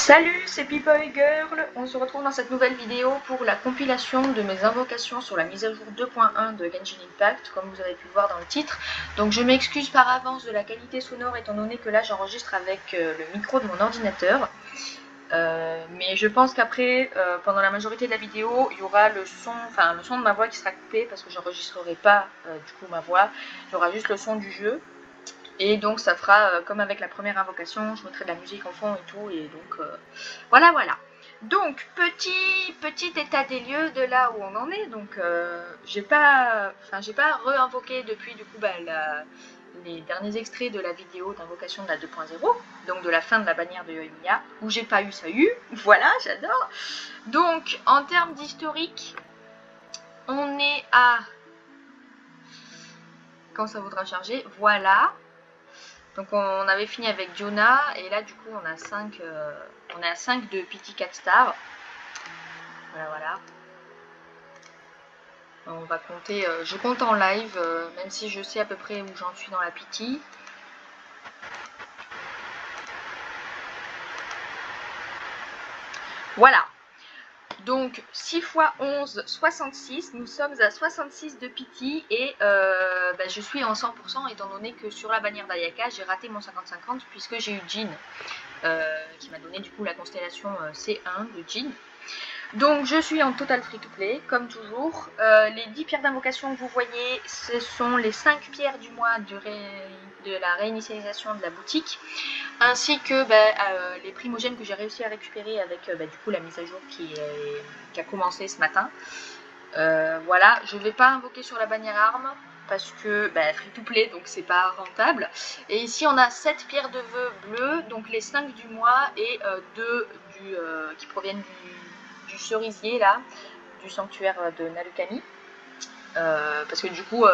Salut, c'est People Girl. On se retrouve dans cette nouvelle vidéo pour la compilation de mes invocations sur la mise à jour 2.1 de Genshin Impact, comme vous avez pu le voir dans le titre. Donc je m'excuse par avance de la qualité sonore étant donné que là j'enregistre avec le micro de mon ordinateur. Mais je pense qu'après, pendant la majorité de la vidéo, il y aura le son de ma voix qui sera coupé parce que j'enregistrerai pas du coup ma voix. Il y aura juste le son du jeu. Et donc ça fera comme avec la première invocation, je mettrai de la musique en fond et tout, et donc voilà. Donc petit état des lieux de là où on en est. Donc j'ai pas re-invoqué depuis du coup les derniers extraits de la vidéo d'invocation de la 2.0, donc de la fin de la bannière de Yoimiya, où j'ai pas eu ça eu, voilà, j'adore. Donc en termes d'historique, on est à... Quand ça voudra charger, voilà. Donc on avait fini avec Diona et là du coup on a 5 de Pity 4 stars. Voilà. On va compter, je compte en live, même si je sais à peu près où j'en suis dans la Pity. Voilà. Donc 6 x 11, 66, nous sommes à 66 de Pity et je suis en 100% étant donné que sur la bannière d'Ayaka j'ai raté mon 50-50 puisque j'ai eu Jin qui m'a donné du coup la constellation C1 de Jin. Donc je suis en total free to play comme toujours. Les 10 pierres d'invocation que vous voyez, ce sont les 5 pierres du mois de la réinitialisation de la boutique, ainsi que les primogènes que j'ai réussi à récupérer avec du coup la mise à jour qui a commencé ce matin. Voilà, je vais pas invoquer sur la bannière arme parce que free to play, donc c'est pas rentable. Et ici on a 7 pierres de vœux bleues, donc les 5 du mois et 2 qui proviennent du cerisier là, du sanctuaire de Narukami. Parce que du coup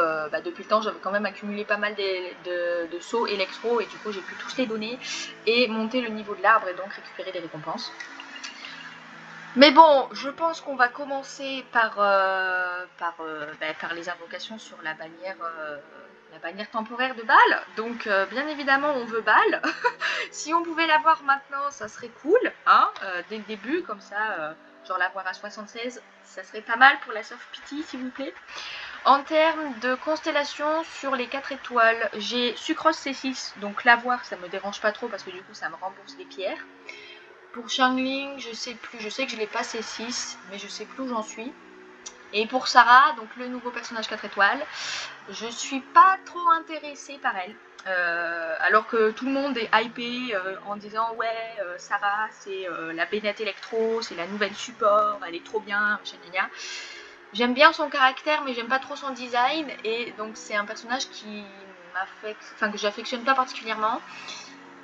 depuis le temps j'avais quand même accumulé pas mal de sauts électro et du coup j'ai pu tous les donner et monter le niveau de l'arbre et donc récupérer des récompenses. Mais bon, je pense qu'on va commencer par les invocations sur la bannière temporaire de Baal. Donc bien évidemment on veut Baal. Si on pouvait l'avoir maintenant ça serait cool, hein, dès le début, comme ça genre l'avoir à 76, ça serait pas mal pour la soft pity s'il vous plaît. En termes de constellation sur les 4 étoiles, j'ai Sucrose C6, donc l'avoir ça me dérange pas trop parce que du coup ça me rembourse les pierres. Pour Xiangling, je sais plus, je sais que je l'ai pas C6, mais je sais plus où j'en suis. Et pour Sarah, donc le nouveau personnage 4 étoiles, je suis pas trop intéressée par elle. Alors que tout le monde est hypé en disant ouais Sarah c'est la Bennett Electro, c'est la nouvelle support, elle est trop bien, machin. J'aime bien son caractère mais j'aime pas trop son design et donc c'est un personnage que j'affectionne pas particulièrement.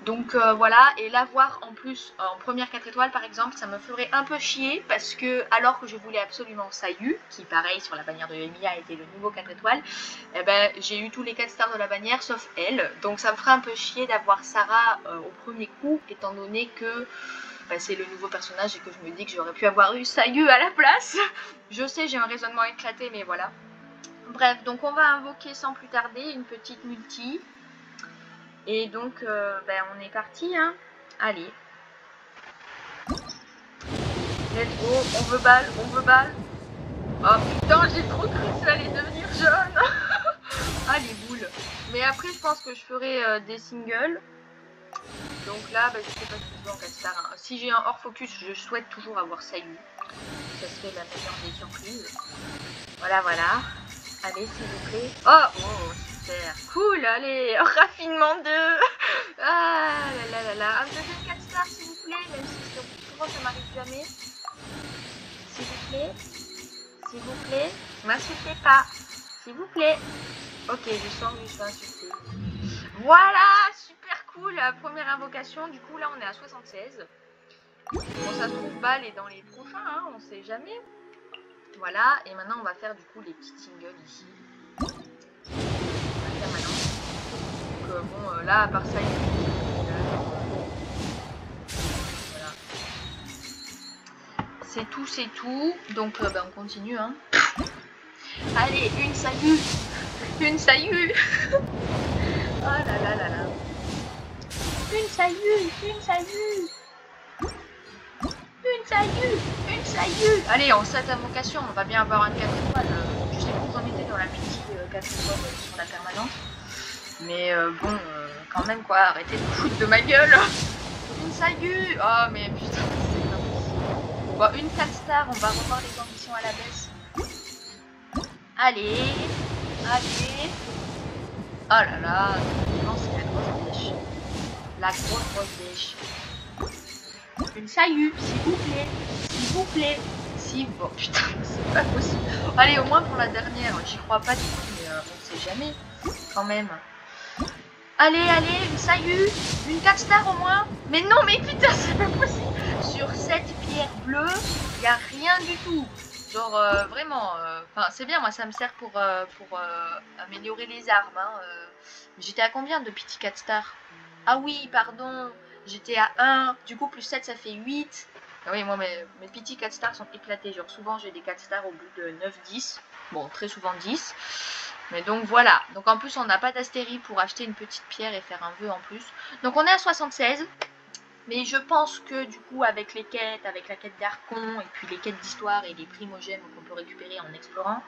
Donc voilà, et l'avoir en plus en première 4 étoiles par exemple, ça me ferait un peu chier parce que alors que je voulais absolument Sayu, qui pareil sur la bannière de Yoimiya était le nouveau 4 étoiles, j'ai eu tous les 4 stars de la bannière sauf elle, donc ça me ferait un peu chier d'avoir Sarah au premier coup étant donné que c'est le nouveau personnage et que je me dis que j'aurais pu avoir eu Sayu à la place. Je sais, j'ai un raisonnement éclaté mais voilà. Bref, donc on va invoquer sans plus tarder une petite multi. Et donc, on est parti, hein. Allez. Let's go, on veut Baal. Oh putain, j'ai trop cru que ça allait devenir jaune. Ah, les boules. Mais après, je pense que je ferai des singles. Donc là, je sais pas si je veux en 4 stars. Hein. Si j'ai un hors focus, je souhaite toujours avoir Sayu. Ça serait la meilleure des surprises. Voilà. Allez, s'il vous plaît. Oh, super. Cool, allez, raffinement 2. Ah là. Un deuxième 4 stars, s'il vous plaît, même si souvent ça m'arrive jamais. S'il vous plaît. M'insultez pas. S'il vous plaît. Ok, je sens que je suis insultée. Voilà, super cool. La première invocation, du coup, là, on est à 76. Bon, ça se trouve, Baal est dans les prochains, hein, on sait jamais. Voilà, et maintenant on va faire du coup les petits singles ici. On va faire maintenant. Donc là, à part ça, voilà. C'est tout. Donc on continue, hein. Allez, une Sayu. Oh là. Une Sayu. salut. Allez, en 7 invocations, on va bien avoir un 4 étoiles. Je sais que vous en mettez dans la petite 4 étoiles sur la permanente. Mais bon, quand même quoi, arrêtez de vous foutre de ma gueule. Une salut. Oh mais putain, c'est pas possible. Bon, une 4 stars, on va revoir les ambitions à la baisse. Allez, allez. Oh là là, non, c'est la grosse dèche. La grosse dèche. Une salut, s'il vous plaît. S'il vous plaît. Si, bon, putain, c'est pas possible. Allez, au moins pour la dernière, j'y crois pas du tout, mais on sait jamais, quand même. Allez, allez, une salut, une 4 stars au moins. Mais non, mais putain, c'est pas possible. Sur cette pierre bleue, il n'y a rien du tout. Genre, vraiment, enfin, c'est bien, moi, ça me sert pour améliorer les armes. Hein, J'étais à combien de petit 4 stars? Ah oui, pardon, j'étais à 1, du coup, plus 7, ça fait 8. Ah oui, moi, mes petits 4 stars sont éclatés. Genre, souvent, j'ai des 4 stars au bout de 9-10. Bon, très souvent 10. Mais donc voilà, donc en plus on n'a pas d'astérie pour acheter une petite pierre et faire un vœu en plus. Donc on est à 76, mais je pense que du coup avec les quêtes, avec la quête d'Archon et puis les quêtes d'histoire et les primogènes qu'on peut récupérer en explorant,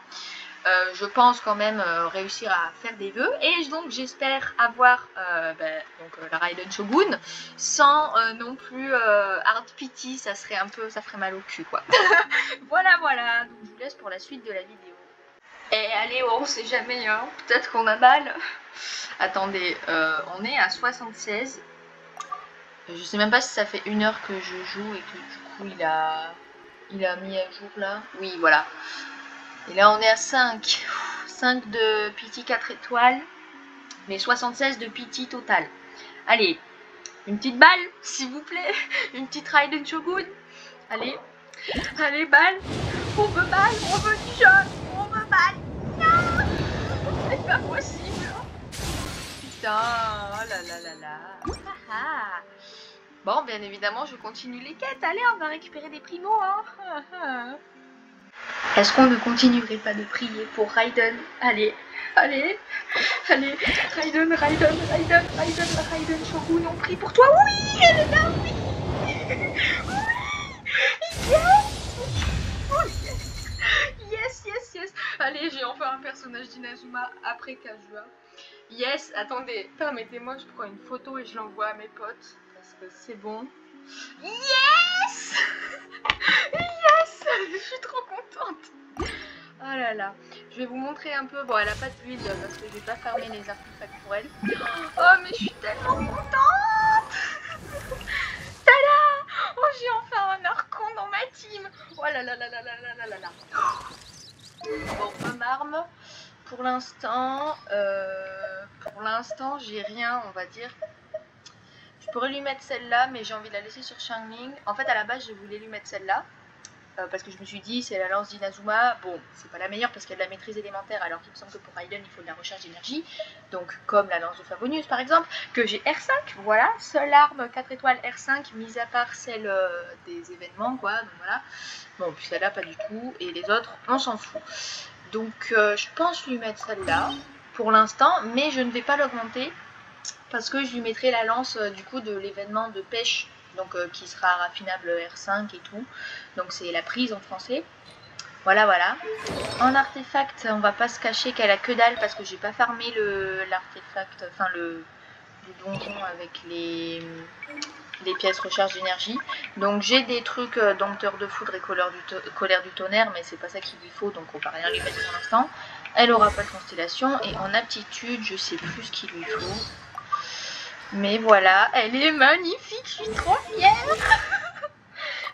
je pense quand même réussir à faire des vœux. Et donc j'espère avoir la Raiden Shogun sans non plus hard pity, ça serait un peu, ça ferait mal au cul quoi. Voilà, donc je vous laisse pour la suite de la vidéo. Et allez, on sait jamais, hein. Peut-être qu'on a mal. Attendez, on est à 76. Je sais même pas si ça fait 1 heure que je joue et que du coup il a mis à jour là. Oui, voilà. Et là on est à 5. 5 de pity 4 étoiles, mais 76 de pity total. Allez, une petite balle, s'il vous plaît. Une petite Raiden Shogun. Allez, allez, balle. On veut balle, on veut du jaune, on veut balle. Non, c'est pas possible. Putain, oh là là là là. Bon, bien évidemment, je continue les quêtes. Allez, on va récupérer des primos. Hein. Est-ce qu'on ne continuerait pas de prier pour Raiden? Allez, allez, allez. Raiden, la Raiden Shogun, on prie pour toi. Oui, elle est là, oui. Yes. Allez, j'ai enfin un personnage d'Inazuma après Kazuha. Yes, attendez, permettez-moi, je prends une photo et je l'envoie à mes potes. Parce que c'est bon. Yes. Yes. Je suis trop contente. Oh là là. Je vais vous montrer un peu. Bon, elle a pas de build parce que j'ai pas farmé les artefacts pour elle. Oh, mais je suis tellement contente. Tada. Oh, j'ai enfin un Archon dans ma team. Oh là là là là là là là là. Bon, arme. Pour l'instant, j'ai rien, on va dire. Je pourrais lui mettre celle-là, mais j'ai envie de la laisser sur Xiangling. En fait, à la base, je voulais lui mettre celle-là. Parce que je me suis dit, c'est la lance d'Inazuma. Bon, c'est pas la meilleure parce qu'elle a de la maîtrise élémentaire, alors qu'il me semble que pour Raiden, il faut de la recharge d'énergie. Donc, comme la lance de Favonius, par exemple, que j'ai R5. Voilà, seule arme 4 étoiles R5, mis à part celle des événements, quoi. Donc voilà. Bon, puis celle-là, pas du tout. Et les autres, on s'en fout. Donc, je pense lui mettre celle-là pour l'instant, mais je ne vais pas l'augmenter parce que je lui mettrai la lance du coup de l'événement de pêche, donc qui sera raffinable R5 et tout. Donc c'est la prise en français. Voilà. En artefact, on va pas se cacher qu'elle a que dalle parce que j'ai pas farmé l'artefact, enfin le donjon avec les pièces recharge d'énergie. Donc j'ai des trucs dompteur de foudre et colère du tonnerre, mais c'est pas ça qu'il lui faut, donc on va rien lui mettre pour l'instant. Elle aura pas de constellation et en aptitude, je sais plus ce qu'il lui faut. Mais voilà, elle est magnifique, je suis trop fière.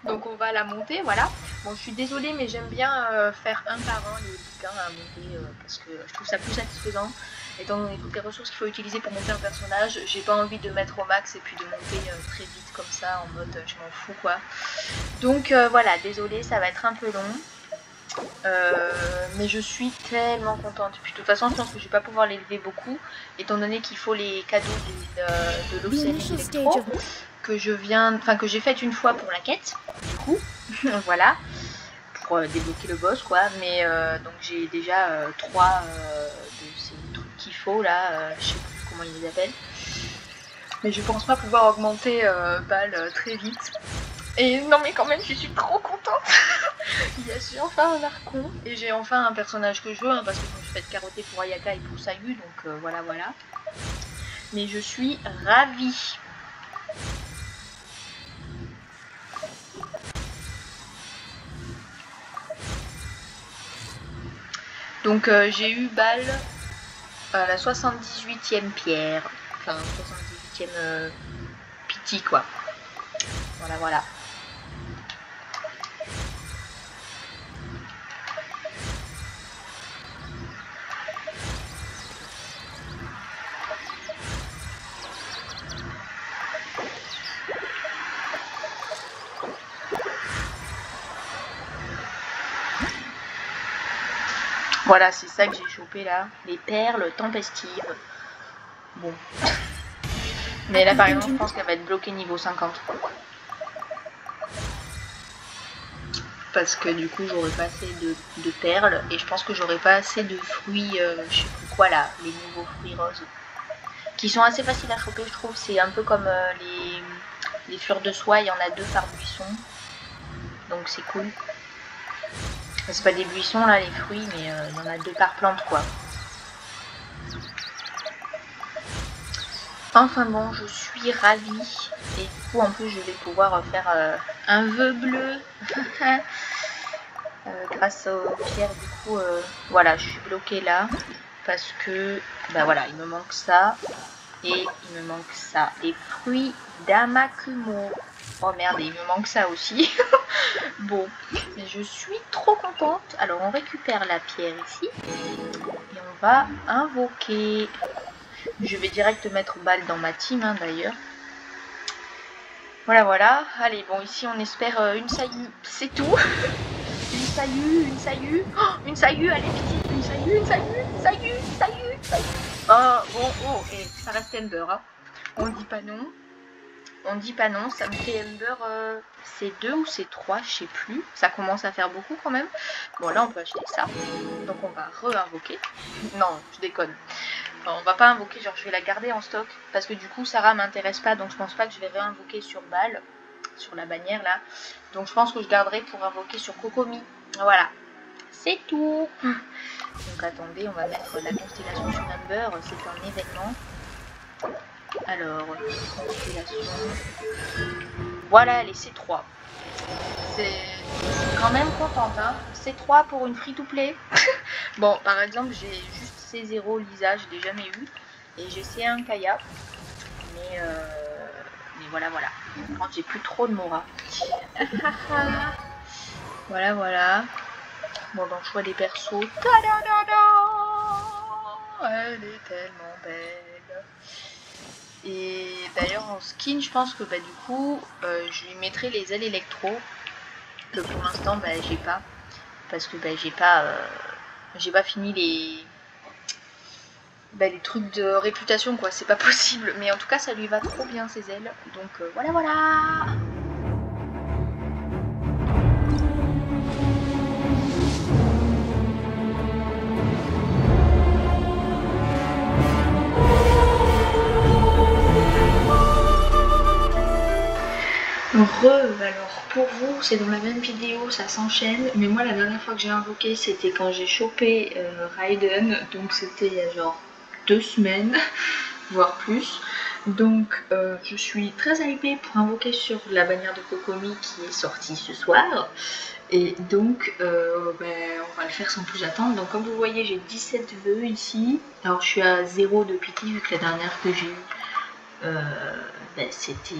Donc on va la monter, voilà. Bon, je suis désolée, mais j'aime bien faire un par un les bouquins à monter parce que je trouve ça plus satisfaisant. Étant donné toutes les ressources qu'il faut utiliser pour monter un personnage, j'ai pas envie de mettre au max et puis de monter très vite comme ça en mode je m'en fous quoi. Donc voilà, désolée, ça va être un peu long. Mais je suis tellement contente. Puis de toute façon, je pense que je vais pas pouvoir l'élever beaucoup, étant donné qu'il faut les cadeaux de l'Océanie Electro que j'ai fait une fois pour la quête. Du coup, voilà, pour débloquer le boss quoi. Mais donc j'ai déjà 3 de ces trucs qu'il faut là. Je sais plus comment ils les appellent. Mais je pense pas pouvoir augmenter balle très vite. Et non mais quand même je suis trop contente. J'ai enfin un Archon et j'ai enfin un personnage que je veux, hein, parce que je me suis fait carotter pour Ayaka et pour Sayu, donc voilà. Mais je suis ravie. Donc j'ai eu balle à la 78e pierre, enfin 78e pity quoi. Voilà. Voilà, c'est ça que j'ai chopé là, les perles tempestives. Bon. Mais là par exemple, je pense qu'elle va être bloquée niveau 50. Parce que du coup, j'aurai pas assez de perles et je pense que j'aurai pas assez de fruits, je sais plus quoi là, les nouveaux fruits roses. Qui sont assez faciles à choper, je trouve. C'est un peu comme les fleurs de soie, il y en a 2 par buisson. Donc c'est cool. C'est pas des buissons là les fruits, mais il y en a 2 par plante quoi. Enfin bon, je suis ravie. Et du coup en plus je vais pouvoir faire un vœu bleu. Grâce aux pierres du coup voilà, je suis bloquée là. Parce que bah voilà, il me manque ça. Et il me manque ça. Les fruits d'Amakumo. Oh merde, il me manque ça aussi. Bon, mais je suis trop contente. Alors on récupère la pierre ici. Et on va invoquer. Je vais direct mettre balle dans ma team hein, d'ailleurs. Voilà. Allez, bon ici on espère une Sayu. C'est tout. Une Sayu. Oh, une Sayu, allez petite. Une Sayu. Oh, bon, et ça reste Ember. Hein. On dit pas non. Ça me fait Ember, c'est 2 ou c'est 3, je sais plus. Ça commence à faire beaucoup quand même. Bon, là, on peut acheter ça. Donc, on va re-invoquer. Non, je déconne. Enfin, on va pas invoquer, genre, je vais la garder en stock. Parce que du coup, Sarah m'intéresse pas. Donc, je pense pas que je vais réinvoquer sur balle. Sur la bannière, là. Donc, je pense que je garderai pour invoquer sur Kokomi. Voilà. C'est tout. Donc, attendez, on va mettre la constellation sur Ember. C'est un événement. Alors, constellation. Voilà, les C3. C'est quand même contente, hein. C3 pour une free-to-play. Bon, par exemple, j'ai juste C0 Lisa, je l'ai jamais eu. Et j'ai C1 Kaya. Mais voilà. Quand j'ai plus trop de Mora. Voilà. Bon, dans le choix des persos. Elle est tellement belle. Et d'ailleurs en skin je pense que du coup je lui mettrai les ailes électro que pour l'instant j'ai pas, parce que j'ai pas fini les trucs de réputation quoi, c'est pas possible, mais en tout cas ça lui va trop bien ces ailes, donc voilà. Alors pour vous c'est dans la même vidéo, ça s'enchaîne, mais moi la dernière fois que j'ai invoqué c'était quand j'ai chopé Raiden, donc c'était il y a genre 2 semaines, voire plus. Donc je suis très hypée pour invoquer sur la bannière de Kokomi qui est sortie ce soir. Et donc on va le faire sans plus attendre. Donc comme vous voyez j'ai 17 vœux ici. Alors je suis à 0 de pity vu que la dernière que j'ai eue c'était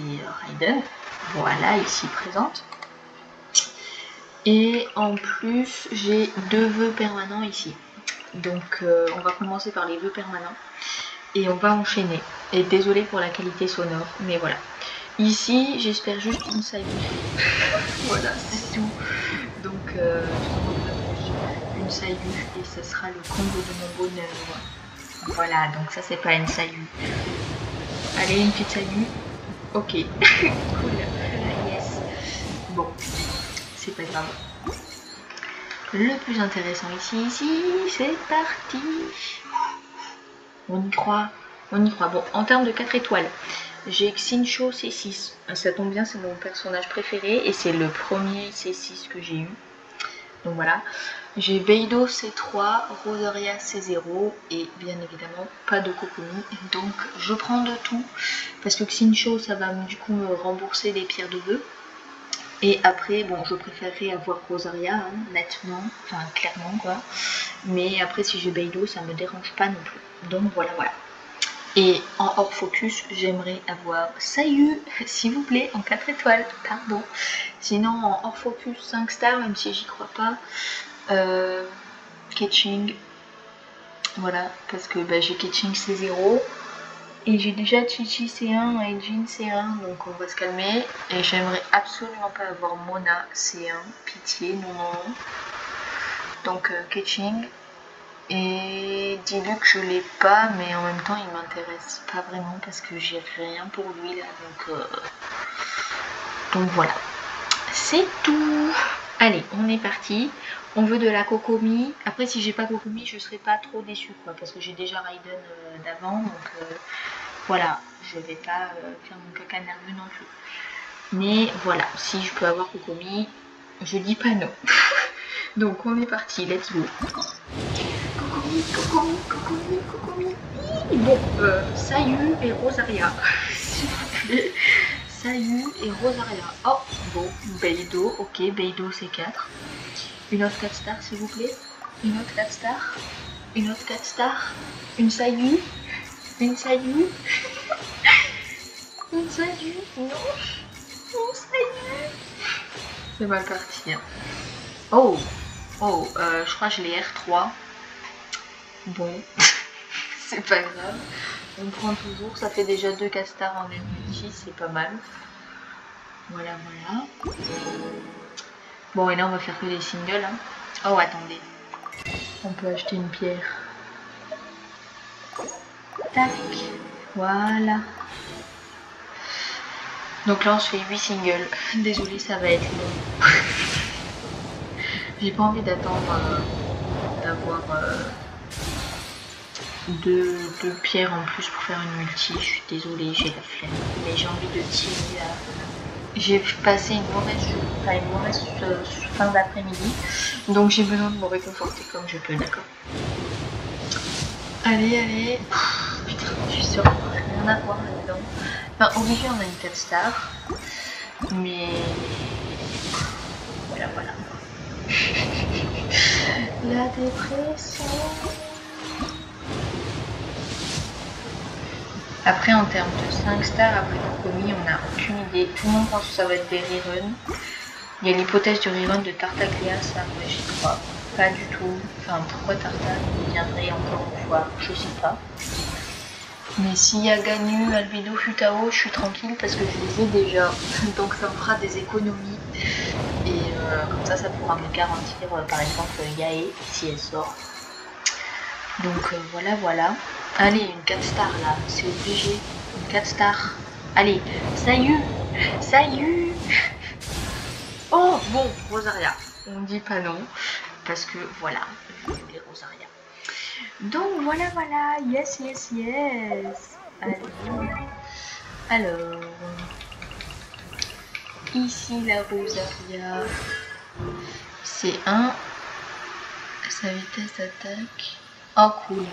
Raiden. Voilà, ici présente. Et en plus, j'ai 2 vœux permanents ici. Donc, on va commencer par les vœux permanents. Et on va enchaîner. Et désolée pour la qualité sonore, mais voilà. Ici, j'espère juste une Sayu. Voilà, c'est tout. Donc, une Sayu. Et ce sera le combo de mon bonheur. Voilà, donc ça, c'est pas une Sayu. Allez, une petite Sayu. Ok, cool. Yes. Bon, c'est pas grave. Le plus intéressant ici, c'est parti. On y croit. Bon, en termes de 4 étoiles, J'ai Xincho C6. Ça tombe bien, c'est mon personnage préféré et c'est le premier C6 que j'ai eu. Donc voilà. J'ai Beidou C3, Rosaria C0 et bien évidemment pas de Kokomi. Donc je prends de tout parce que Xincho ça va du coup me rembourser les pierres de vœux. Et après, bon, je préférerais avoir Rosaria, hein, nettement, enfin clairement quoi. Mais après, si j'ai Beidou, ça me dérange pas non plus. Donc voilà, voilà. Et en hors focus, j'aimerais avoir Sayu, s'il vous plaît, en 4 étoiles, pardon. Sinon, en hors focus, 5 stars, même si j'y crois pas. Keqing, voilà, parce que bah, j'ai Keqing C0. Et j'ai déjà Chi-Chi C1 et Jin C1, donc on va se calmer. Et j'aimerais absolument pas avoir Mona C1, pitié, non, non, non. Donc Keqing. Et Diluc je l'ai pas, mais en même temps il m'intéresse pas vraiment parce que j'ai rien pour lui là, donc voilà. C'est tout. Allez, on est parti. On veut de la Kokomi. Après, si j'ai pas Kokomi, je serai pas trop déçue quoi, parce que j'ai déjà Raiden d'avant, donc voilà, je vais pas faire mon caca nerveux non plus. Mais voilà, si je peux avoir Kokomi, je dis pas non. Donc on est parti, let's go. Kokomi, Kokomi, Kokomi, Kokomi. Bon, Sayu et Rosaria. S'il vous plaît. Sayu et Rosaria. Oh, bon, Beidou, ok, Beidou c'est 4. Une autre 4 stars s'il vous plaît. Une autre 4 stars. Une autre 4 stars. Une Sayu. Une Sayu. Une Sayu. Non. Une Sayu. C'est mal parti. Hein. Oh. Oh, je crois que je l'ai R3. Bon, c'est pas grave. On prend toujours. Ça fait déjà 2 castars en une multi, c'est pas mal. Voilà, voilà. Bon, et là, on va faire que des singles. Hein. Oh, attendez. On peut acheter une pierre. Tac. Voilà. Donc là, on se fait 8 singles. Désolée, ça va être long. J'ai pas envie d'attendre d'avoir deux pierres en plus pour faire une multi. Je suis désolée, j'ai la flemme. Mais j'ai envie de tirer là. J'ai passé une mauvaise fin d'après-midi. Donc j'ai besoin de me réconforter comme je peux, d'accord. Allez, allez. Putain, je suis sûre qu'on va rien à voir là-dedans. Enfin, obligé, on a une 4 stars. Mais voilà, voilà. La dépression. Après, en termes de 5 stars, après Kokomi, on n'a aucune idée. Tout le monde pense que ça va être des reruns. Il y a l'hypothèse du rerun de Tartaglia, ça, moi j'y crois pas du tout. Enfin, pourquoi Tartaglia viendrait encore une fois, je sais pas. Mais s'il y a Ganyu, Albedo, Futao, je suis tranquille parce que je les ai déjà. Donc ça me fera des économies. Et comme ça pourra me garantir, par exemple, Yae, si elle sort. Donc voilà, voilà. Allez, une 4 stars là, c'est obligé. Une 4 stars. Allez, Sayu. Sayu. Oh, bon, Rosaria. On dit pas non. Parce que voilà, je voulais Rosaria. Donc voilà, voilà. Yes, yes, yes. Allez. Alors. Ici, la Rosaria. C'est 1. Sa vitesse d'attaque. Oh, cool.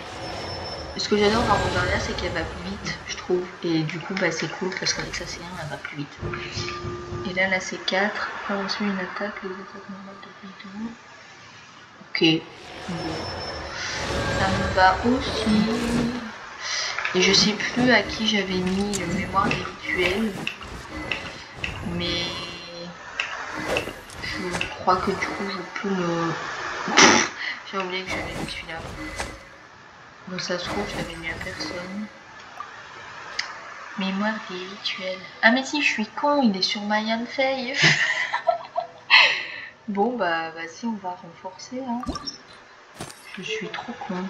Ce que j'adore dans Rosaria, c'est qu'elle va plus vite, je trouve. Et du coup, bah, c'est cool parce qu'avec sa C1, elle va plus vite. Et là, la C4 a reçu une attaque, les attaques normales de Beidou. Ok. Bon. Ça me va aussi. Et je sais plus à qui j'avais mis le mémoire des rituels. Mais je crois que du coup, je peux me... J'ai oublié que j'avais mis celui-là. Bon, ça se trouve, je l'avais mis à personne. Mémoire des rituels. Ah mais si, je suis con, il est sur Mayan Fei. Bon, bah vas-y, on va renforcer. Hein. Je suis trop con.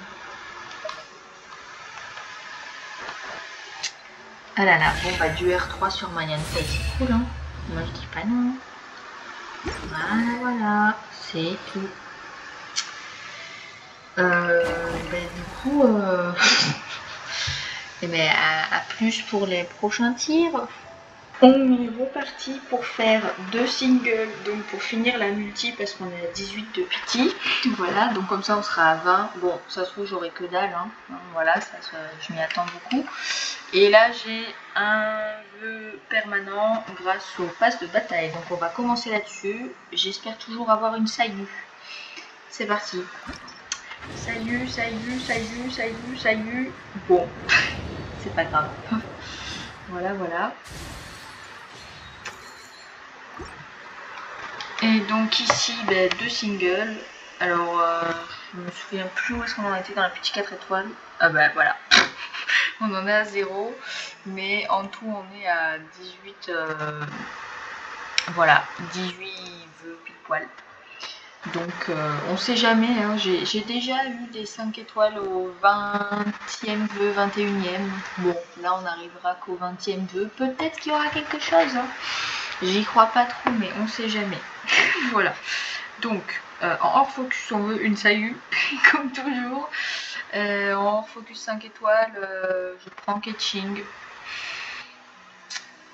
Ah là là, bon bah du R3 sur Mayan Fei, c'est cool, hein. Moi je dis pas non. Voilà, voilà, c'est tout. Bah, du coup, Et bien à plus pour les prochains tirs. On est reparti pour faire 2 singles, donc pour finir la multi parce qu'on est à 18 de pity. Voilà, donc comme ça on sera à 20. Bon, ça se trouve j'aurai que dalle, hein. Voilà, je m'y attends beaucoup. Et là j'ai un vœu permanent grâce au pass de bataille. Donc on va commencer là-dessus. J'espère toujours avoir une Sayu. C'est parti. Sayu, Sayu, Sayu, Sayu, Sayu. Bon, c'est pas grave. Voilà, voilà. Et donc ici, 2 singles. Alors, je me souviens plus où est-ce qu'on en était dans la petite 4 étoiles. Ah bah voilà. On en est à 0. Mais en tout, on est à 18. Voilà, 18 vœux pile poil. Donc, on sait jamais. Hein. J'ai déjà eu des 5 étoiles au 20e vœu, 21e. Bon, là, on n'arrivera qu'au 20e vœu. Peut-être qu'il y aura quelque chose. Hein. J'y crois pas trop, mais on sait jamais. Voilà. Donc, en hors focus, on veut une Sayu, comme toujours. En hors focus 5 étoiles, je prends Ketching.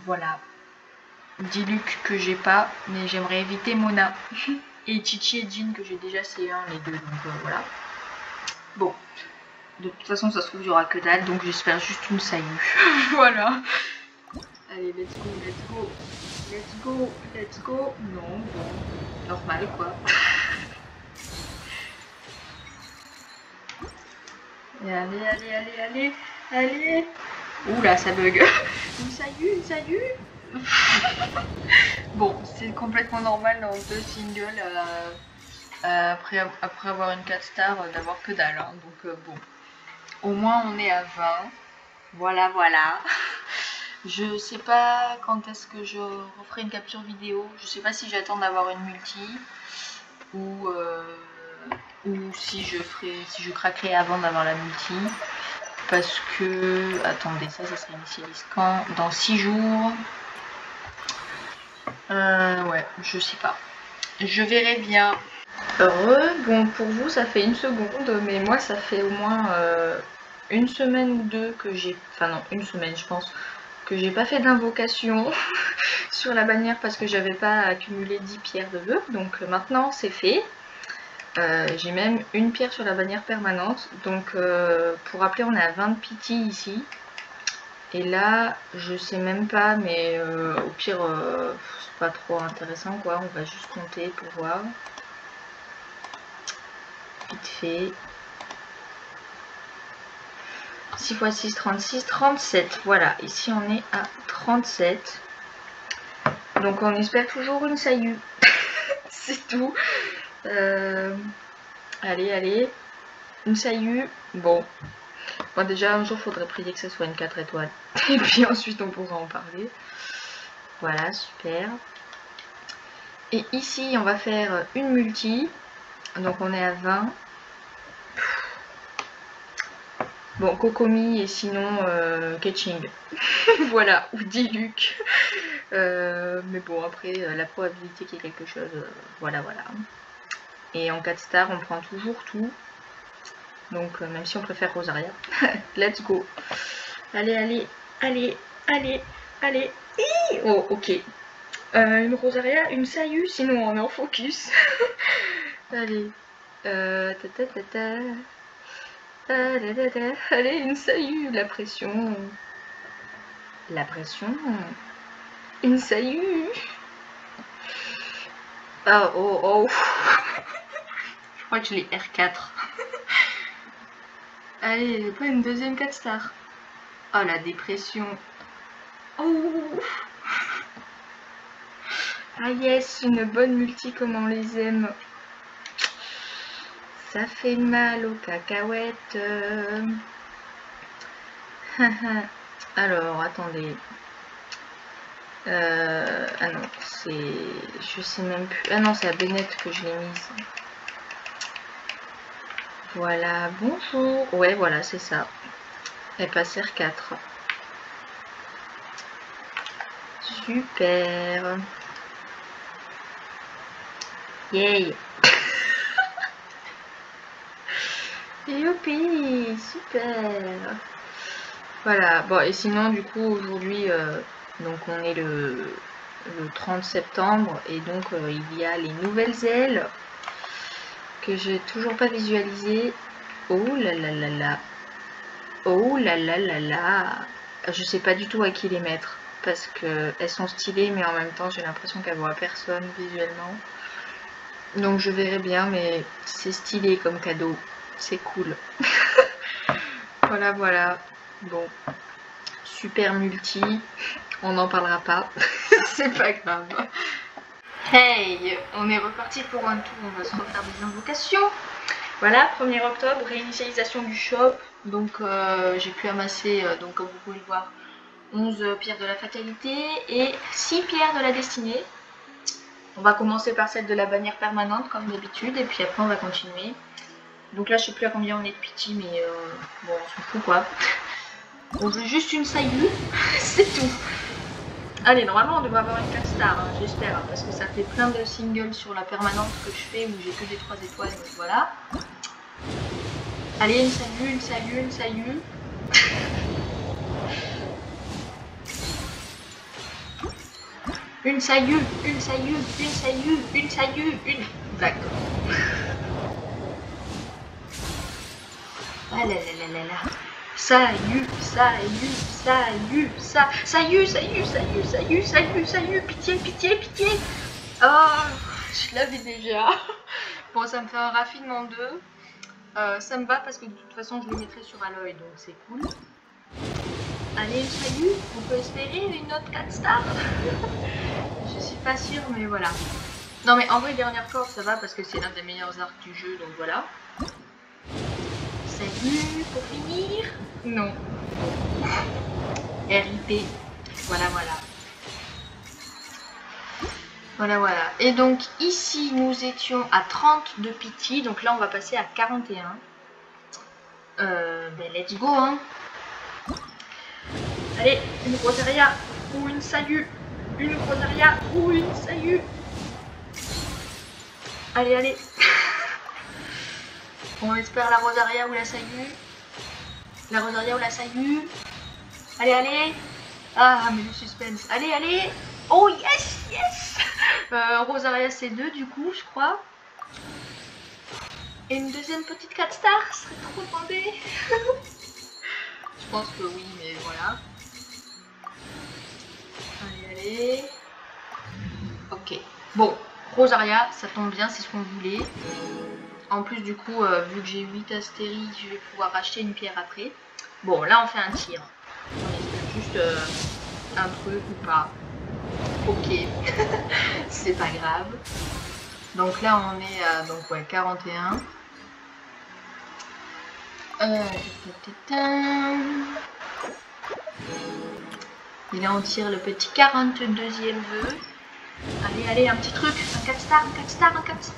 Voilà. Diluc que j'ai pas, mais j'aimerais éviter Mona. Et Chichi et Jin que j'ai déjà C1 les deux, donc voilà. Bon. De toute façon, ça se trouve, il y aura que dalle, donc j'espère juste une Sayu. Voilà. Allez, let's go, let's go. Let's go, let's go. Non, bon. Normal, quoi. Et allez, allez, allez, allez, allez. Oula, ça bug. Une Sayu, une Sayu. Bon, c'est complètement normal dans 2 singles après avoir une 4 stars d'avoir que dalle. Hein. Donc bon, au moins on est à 20. Voilà, voilà. Je sais pas quand est-ce que je referai une capture vidéo. Je sais pas si j'attends d'avoir une multi ou si je craquerai avant d'avoir la multi. Parce que, attendez, ça serait initialiste quand? Dans 6 jours. Ouais, je sais pas. Je verrai bien. Heureux, bon pour vous ça fait 1 seconde, mais moi ça fait au moins 1 semaine ou 2 que j'ai... Enfin non, 1 semaine je pense, que j'ai pas fait d'invocation sur la bannière parce que j'avais pas accumulé 10 pierres de vœux. Donc maintenant c'est fait. J'ai même une pierre sur la bannière permanente. Donc pour rappeler, on est à 20 pity ici. Et là, je sais même pas, mais au pire, c'est pas trop intéressant quoi. On va juste compter pour voir. Vite fait. 6 x 6, 36, 37. Voilà, ici on est à 37. Donc on espère toujours une Sayu. C'est tout. Allez, allez. Une Sayu. Bon. Bon, déjà un jour faudrait prier que ce soit une 4 étoiles. Et puis ensuite on pourra en parler. Voilà, super. Et ici on va faire une multi. Donc on est à 20. Bon, Kokomi et sinon Ketching. Voilà, ou Diluc. Mais bon, après, la probabilité qu'il y ait quelque chose, voilà, voilà. Et en 4 stars, on prend toujours tout. Donc, même si on préfère Rosaria. Let's go. Allez, allez, allez, allez, allez. Oh, ok. Une Rosaria, une Sayu, sinon on est en focus. Allez. Allez, une Sayu, la pression. La pression. Une Sayu. Oh, oh, oh. Je crois que je l'ai R4. Allez, pas une deuxième 4 stars. Oh, la dépression. Oh. Ah yes, une bonne multi comme on les aime. Ça fait mal aux cacahuètes. Alors, attendez. Ah non, c'est... Je sais même plus... Ah non, c'est à Bennett que je l'ai mise. Voilà, bonjour. Ouais, voilà, c'est ça. Elle passe R4. Super. Yay. Youpi, super. Voilà, bon et sinon du coup aujourd'hui, donc on est le 30 septembre et donc il y a les nouvelles ailes que j'ai toujours pas visualisées. Oh là là là là, oh là là là là, je sais pas du tout à qui les mettre parce que elles sont stylées mais en même temps j'ai l'impression qu'elles voient personne visuellement. Donc je verrai bien, mais c'est stylé comme cadeau, c'est cool. Voilà, voilà. Bon, super multi, on n'en parlera pas, c'est pas grave. Hey, on est reparti pour un tour, on va se refaire des invocations. Voilà, 1er octobre, réinitialisation du shop. Donc j'ai pu amasser, donc comme vous pouvez le voir, 11 pierres de la fatalité et 6 pierres de la destinée. On va commencer par celle de la bannière permanente comme d'habitude et puis après on va continuer. Donc là je sais plus à combien on est de pity mais bon on s'en fout quoi. On veut juste une saillie, c'est tout. Allez, normalement on devrait avoir une 4 stars, hein, j'espère, parce que ça fait plein de singles sur la permanente que je fais où j'ai que des 3 étoiles, donc voilà. Allez, une saillie, une saillie, une saillie. Une saillie, une saillie, une saillie, une saillie, une... D'accord. Ah là là là là là. Salut, salut, salut, salut, salut, salut, salut, salut, salut, pitié, pitié, pitié. Oh, je l'avais déjà. Bon, ça me fait un raffinement 2. Ça me va parce que de toute façon, je le mettrai sur Aloy, donc c'est cool. Allez, salut, on peut espérer une autre 4 stars. Je suis pas sûre, mais voilà. Non, mais en vrai, dernière force, ça va parce que c'est l'un des meilleurs arcs du jeu, donc voilà. Salut, pour finir. Non. RIP. Voilà, voilà. Voilà, voilà. Et donc, ici, nous étions à 30 de pity. Donc là, on va passer à 41. Ben, let's go, hein. Allez, une Rosaria ou une salut. Une Rosaria ou une salut. Allez, allez. On espère la Rosaria ou la salut. La Rosaria ou la salut. Allez, allez. Ah, mais le suspense. Allez, allez. Oh, yes, yes. Rosaria C2, du coup, je crois. Et une deuxième petite 4 stars, ce serait trop demandé. Je pense que oui, mais voilà. Allez, allez. Ok. Bon, Rosaria, ça tombe bien, c'est ce qu'on voulait. En plus, du coup, vu que j'ai 8 astéries, je vais pouvoir racheter une pierre après. Bon, là, on fait un tir. On espère juste un truc ou pas. Ok. C'est pas grave. Donc là, on est à donc, ouais, 41. Et là, on tire le petit 42e vœu. Allez, allez, un petit truc, un 4 stars, un 4 stars, un 4 stars.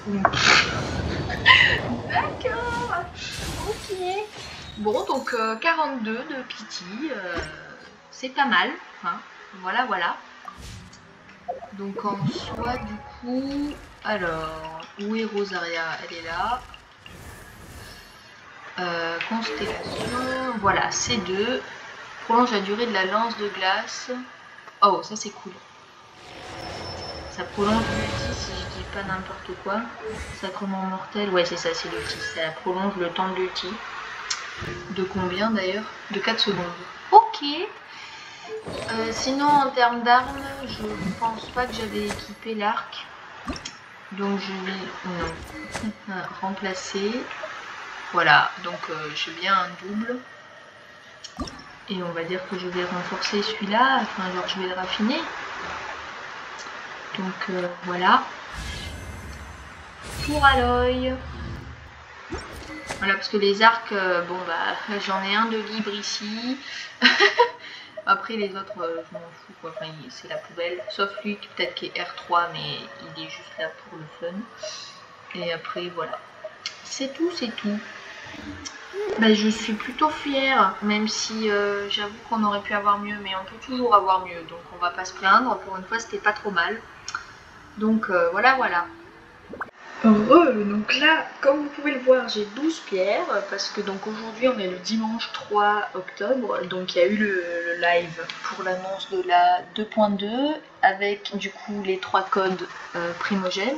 D'accord, ok. Bon, donc 42 de pity, c'est pas mal. Hein. Voilà, voilà. Donc en soi, du coup, alors, où est Rosaria? Elle est là. Constellation, voilà, C2. Prolonge la durée de la lance de glace. Oh, ça c'est cool. Ça prolonge l'ulti si je dis pas n'importe quoi. Sacrement mortel, ouais c'est ça, c'est l'ulti. Ça prolonge le temps de l'ulti. De combien d'ailleurs? De 4 secondes. Ok. Sinon en termes d'armes, je pense pas que j'avais équipé l'arc. Donc je vais non. Remplacer. Voilà, donc j'ai bien un double. Et on va dire que je vais renforcer celui-là, enfin genre je vais le raffiner. Donc voilà. Pour Aloy. Voilà, parce que les arcs, bon bah j'en ai un de libre ici. Après les autres, je m'en fous quoi, enfin c'est la poubelle. Sauf lui qui peut-être qui est R3, mais il est juste là pour le fun. Et après voilà. C'est tout, c'est tout. Bah, je suis plutôt fière, même si j'avoue qu'on aurait pu avoir mieux, mais on peut toujours avoir mieux, donc on va pas se plaindre. Pour une fois, c'était pas trop mal. Donc voilà, voilà. Donc là, comme vous pouvez le voir, j'ai 12 pierres parce que donc aujourd'hui on est le dimanche 3 octobre, donc il y a eu le live pour l'annonce de la 2.2 avec du coup les 3 codes primogènes.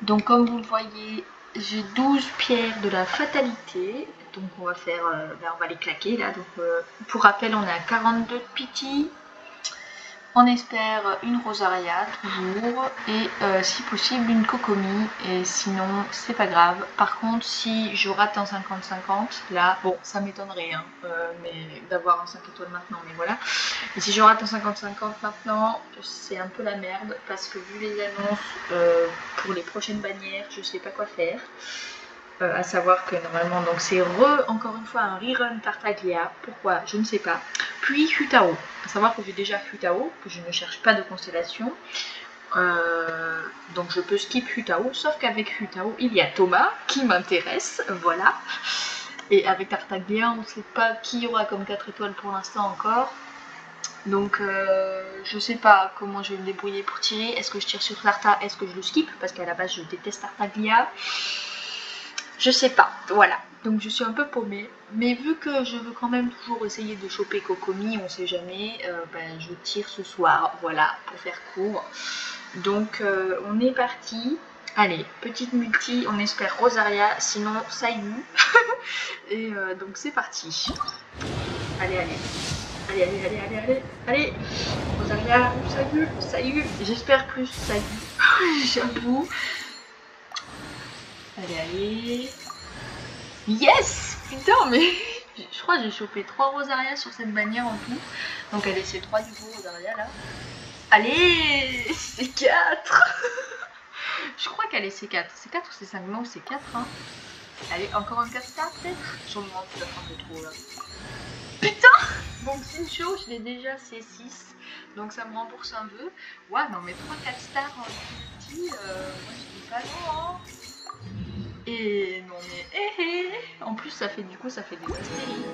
Donc comme vous le voyez, j'ai 12 pierres de la fatalité, donc on va faire, on va les claquer là. Donc pour rappel, on est à 42 de pity. On espère une rosaria toujours et si possible une cocomi, et sinon c'est pas grave. Par contre, si je rate un 50-50, là, bon, ça m'étonnerait hein, mais d'avoir un 5 étoiles maintenant, mais voilà. Et si je rate un 50-50 maintenant, c'est un peu la merde parce que vu les annonces pour les prochaines bannières, je sais pas quoi faire. À savoir que normalement, donc c'est encore une fois un rerun Tartaglia. Pourquoi? Je ne sais pas. Puis Hutao. À savoir que j'ai déjà Hutao, que je ne cherche pas de constellation. Donc je peux skip Hutao, sauf qu'avec Hutao, il y a Thomas qui m'intéresse. Voilà. Et avec Tartaglia, on ne sait pas qui y aura comme 4 étoiles pour l'instant encore. Donc je sais pas comment je vais me débrouiller pour tirer. Est-ce que je tire sur Tarta? Est-ce que je le skip? Parce qu'à la base, je déteste Tartaglia. Je sais pas, voilà. Donc je suis un peu paumée. Mais vu que je veux quand même toujours essayer de choper Cocomi, on sait jamais, je tire ce soir, voilà, pour faire court. Donc on est parti. Allez, petite multi, on espère Rosaria, sinon Sayu. Et donc c'est parti. Allez, allez. Allez, allez, allez, allez, allez, allez. Rosaria, Sayu. J'espère plus Sayu. J'avoue. Allez, allez. Yes! Putain, mais je crois que j'ai chopé 3 Rosaria sur cette bannière en tout. Donc allez, c'est 3 du coup Rosaria là. Allez! C'est 4. Je crois qu'elle est C4. C'est 4 ou c'est 5? Non, c'est 4. Hein. Allez, encore un 4 star peut-être? Je me demande peut-être un peu trop là. Putain! Donc Sincho, je l'ai déjà C6. Donc ça me rembourse un peu. Ouais, non mais 3-4 stars en petit, moi je dis pas non. Hein. Et non mais en plus ça fait du coup ça fait des astéries.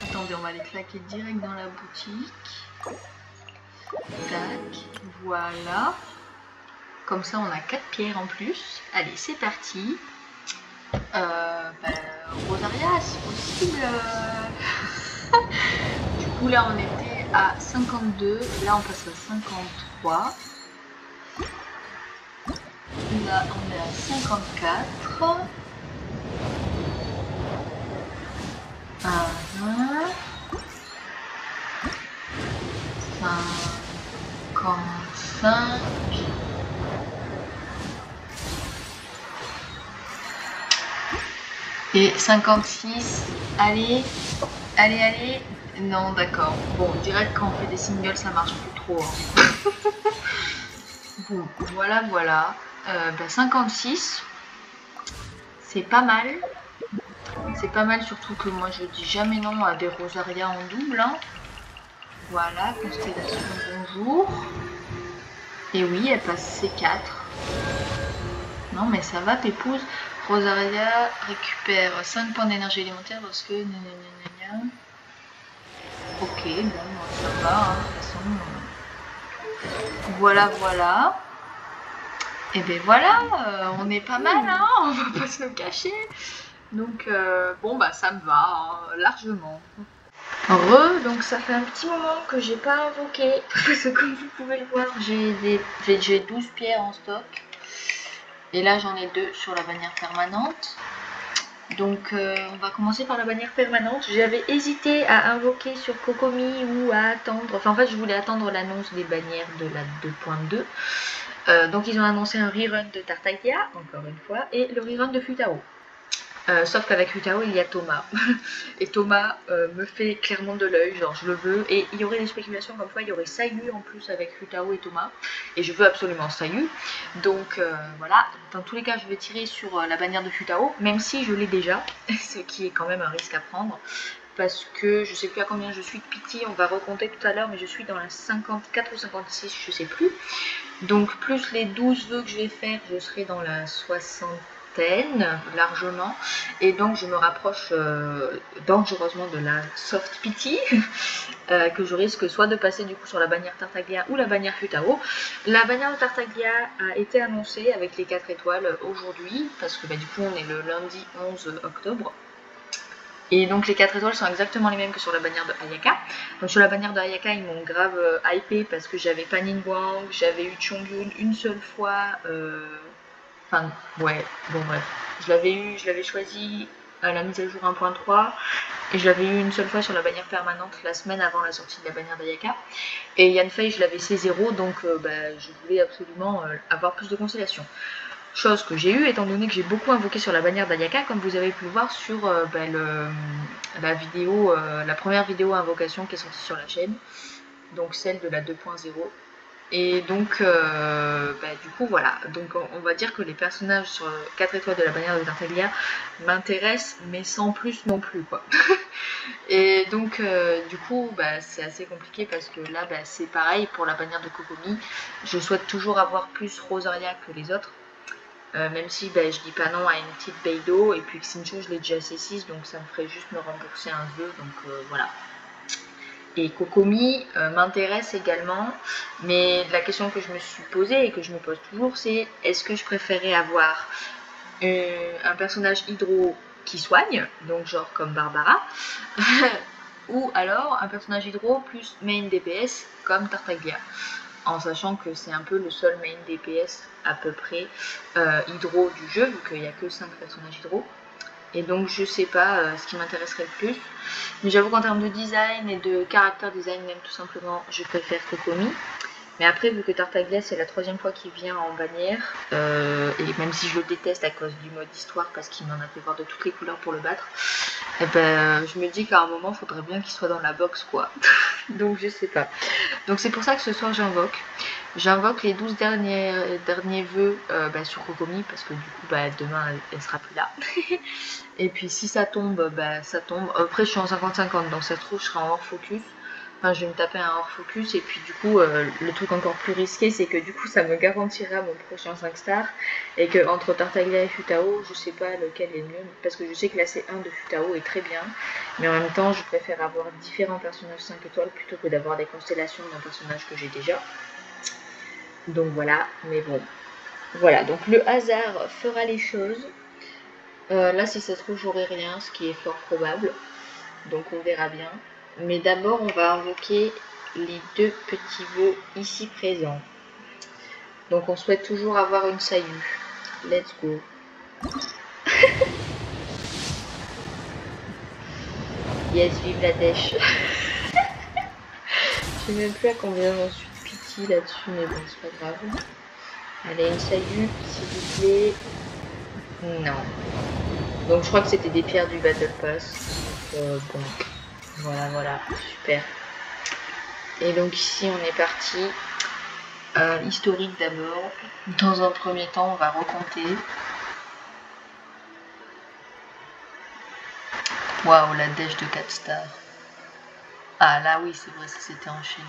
Attendez, on va les claquer direct dans la boutique. Tac, voilà. Comme ça on a 4 pierres en plus. Allez, c'est parti. Rosaria si possible. Du coup là on était à 52. Là on passe à 53. Là on est à 54. 55. Et 56. Allez, allez, allez. Non, d'accord. Bon, on dirait que quand on fait des singles, ça marche plus trop. Hein. Bon, voilà, voilà. 56. C'est pas mal. C'est pas mal, surtout que moi je dis jamais non à des Rosaria en double. Hein. Voilà, constellation, bonjour. Et oui, elle passe C4. Non, mais ça va, Pépouze. Rosaria récupère 5 points d'énergie élémentaire lorsque... Ok, bon, ça va, hein, de toute façon. Voilà, voilà. Et ben voilà, on est pas mal, hein, on va pas se le cacher. Donc, bon, bah ça me va, hein, largement. Donc ça fait un petit moment que j'ai pas invoqué, parce que comme vous pouvez le voir, j'ai 12 pierres en stock. Et là j'en ai 2 sur la bannière permanente. Donc on va commencer par la bannière permanente. J'avais hésité à invoquer sur Cocomi ou à attendre. Enfin en fait je voulais attendre l'annonce des bannières de la 2.2. Donc ils ont annoncé un rerun de Tartaglia, encore une fois, et le rerun de Hutao. Sauf qu'avec Hutao il y a Thomas. Et Thomas me fait clairement de l'œil, genre je le veux. Et il y aurait des spéculations comme quoi il y aurait Sayu en plus avec Hutao et Thomas. Et je veux absolument Sayu. Donc voilà, dans tous les cas je vais tirer sur la bannière de Hutao, même si je l'ai déjà, ce qui est quand même un risque à prendre. Parce que je sais plus à combien je suis de pity, on va recompter tout à l'heure, mais je suis dans la 54 ou 56, je sais plus. Donc plus les 12 vœux que je vais faire, je serai dans la 60. quarantaine largement, et donc je me rapproche dangereusement de la soft pity que je risque soit de passer du coup sur la bannière Tartaglia ou la bannière Futao. La bannière de Tartaglia a été annoncée avec les 4 étoiles aujourd'hui, parce que du coup on est le lundi 11 octobre. Et donc les 4 étoiles sont exactement les mêmes que sur la bannière de Ayaka. Donc sur la bannière de Ayaka, ils m'ont grave hypé parce que j'avais pas Ningguang, j'avais eu Chongyun une seule fois. Enfin, ouais, bon bref. Je l'avais choisi à la mise à jour 1.3 et je l'avais eu une seule fois sur la bannière permanente la semaine avant la sortie de la bannière d'Ayaka. Et Yanfei, je l'avais C0, donc je voulais absolument avoir plus de constellation. Chose que j'ai eue étant donné que j'ai beaucoup invoqué sur la bannière d'Ayaka, comme vous avez pu le voir sur la vidéo, la première vidéo invocation qui est sortie sur la chaîne, donc celle de la 2.0. Et donc du coup voilà, donc on va dire que les personnages sur 4 étoiles de la bannière de Tartaglia m'intéressent, mais sans plus non plus quoi. Et donc du coup c'est assez compliqué parce que là c'est pareil pour la bannière de Kokomi, je souhaite toujours avoir plus Rosaria que les autres. Même si je dis pas non à une petite Beidou, et puis Xinchu je l'ai déjà C6, donc ça me ferait juste me rembourser un vœu, donc voilà. Et Kokomi m'intéresse également, mais la question que je me suis posée et que je me pose toujours, c'est est-ce que je préférais avoir un personnage hydro qui soigne, donc genre comme Barbara, ou alors un personnage hydro plus main DPS comme Tartaglia, en sachant que c'est un peu le seul main DPS à peu près hydro du jeu, vu qu'il n'y a que 5 personnages hydro. Et donc je sais pas ce qui m'intéresserait le plus. Mais j'avoue qu'en termes de design et de caractère design même tout simplement, je préfère Kokomi. Mais après, vu que Tartaglia c'est la 3e fois qu'il vient en bannière, et même si je le déteste à cause du mode histoire parce qu'il m'en a fait voir de toutes les couleurs pour le battre, je me dis qu'à un moment il faudrait bien qu'il soit dans la box quoi. Donc je sais pas. Donc c'est pour ça que ce soir j'invoque les 12 derniers vœux sur Kokomi, parce que du coup demain elle sera plus là. Et puis si ça tombe, ça tombe. Après je suis en 50-50, donc ça se trouve je serai en hors focus. Enfin, je vais me taper un hors focus, et puis du coup le truc encore plus risqué, c'est que du coup ça me garantira mon prochain 5 stars, et que entre Tartaglia et Futao, je sais pas lequel est mieux, parce que je sais que la C1 de Futao est très bien, mais en même temps je préfère avoir différents personnages 5 étoiles plutôt que d'avoir des constellations d'un personnage que j'ai déjà. Donc voilà, mais bon, voilà, donc le hasard fera les choses. Là si ça se trouve j'aurai rien, ce qui est fort probable, donc on verra bien. Mais d'abord, on va invoquer les 2 petits vœux ici présents. Donc, on souhaite toujours avoir une Sayu. Let's go. Yes, vive la dèche. Je sais même plus à combien j'en suis de pitié là-dessus, mais bon, c'est pas grave. Allez, une Sayu, s'il vous plaît. Non. Donc, je crois que c'était des pierres du Battle Pass. Donc, bon. Voilà, super. Et donc ici on est parti. Historique d'abord. Dans un premier temps, on va recompter. Waouh, la dèche de 4 stars. Ah là oui, c'est vrai, ça s'était enchaîné.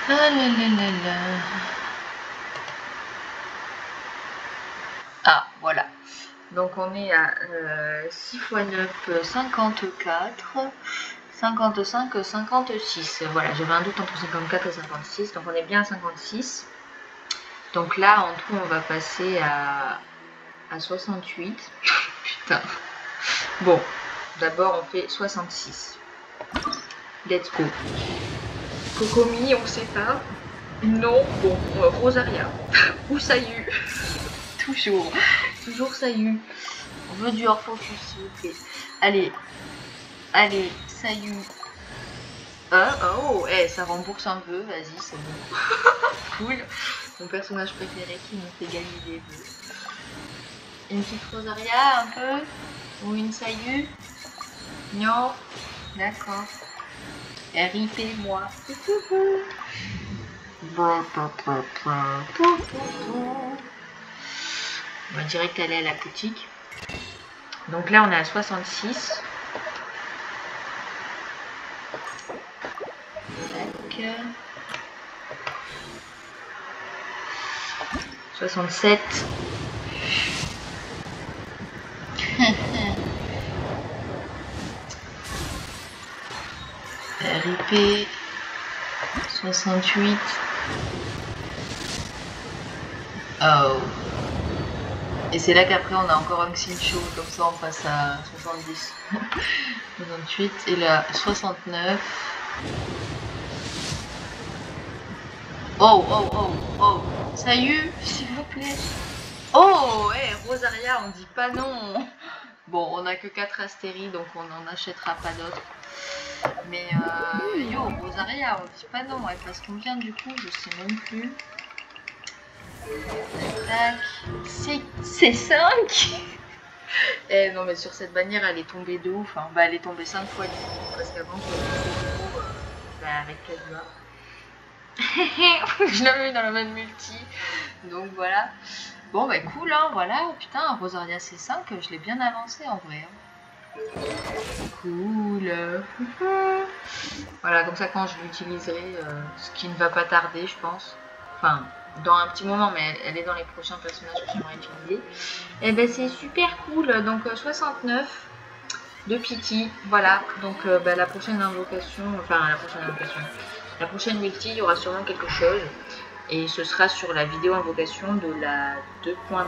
Ah là là là là. Ah, voilà. Donc on est à 6 x 9, 54, 55, 56. Voilà, j'avais un doute entre 54 et 56, donc on est bien à 56. Donc là, en tout, on va passer à 68. Putain. Bon, d'abord on fait 66. Let's go. Kokomi, on sait pas. Non, bon, Rosaria. Ou Sayu. Toujours Sayu. On veut du hors focus, s'il vous plaît. Allez, Sayu. Oh, ça rembourse un vœu, vas-y, c'est bon. Cool. Mon personnage préféré qui nous fait gagner des vœux. Une petite Rosaria, un peu. Ou une Sayu. Non. D'accord. RIP, moi. On va direct aller à la boutique. Donc là, on est à 66. 67. RIP. 68. Oh. Et c'est là qu'après on a encore un Xincho, comme ça on passe à 70. 68 et là 69. Oh oh oh oh. Salut, s'il vous plaît. Oh hey, Rosaria, on dit pas non. Bon, on a que 4 astéries donc on n'en achètera pas d'autres. Mais yo, Rosaria, on dit pas non, elle passe combien du coup? Je sais même plus. Tac, c'est 5. Eh non, mais sur cette bannière, elle est tombée de ouf. Hein. Bah, elle est tombée 5 fois 10. Parce qu'avant, avec Kadua. Je l'avais eu dans la même multi. Donc voilà. Bon, bah cool, hein, voilà. Putain, Rosaria C5, je l'ai bien avancé en vrai. Hein. Cool. Voilà, comme ça, quand je l'utiliserai, ce qui ne va pas tarder, je pense. Enfin, dans un petit moment, mais elle est dans les prochains personnages que j'aimerais utiliser. Et ben c'est super cool. Donc 69 de Pity. Voilà. Donc la prochaine invocation, la prochaine multi, il y aura sûrement quelque chose. Et ce sera sur la vidéo invocation de la 2.2.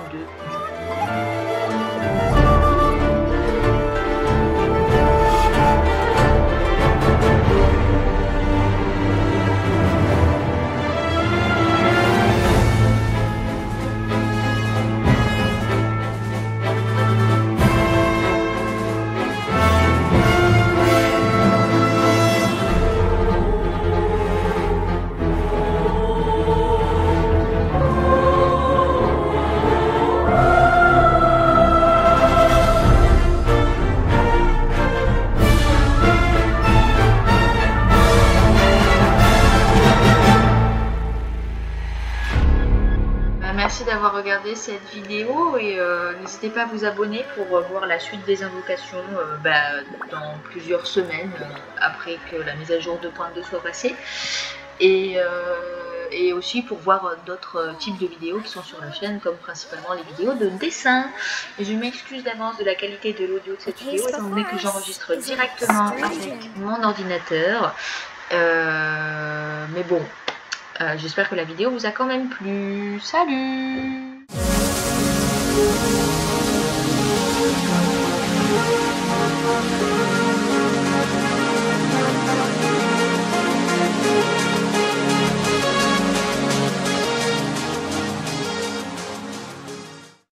Merci d'avoir regardé cette vidéo et n'hésitez pas à vous abonner pour voir la suite des invocations dans plusieurs semaines après que la mise à jour 2.2 soit passée et aussi pour voir d'autres types de vidéos qui sont sur la chaîne comme principalement les vidéos de dessin. Et je m'excuse d'avance de la qualité de l'audio de cette vidéo étant donné que j'enregistre directement avec mon ordinateur mais bon. J'espère que la vidéo vous a quand même plu. Salut!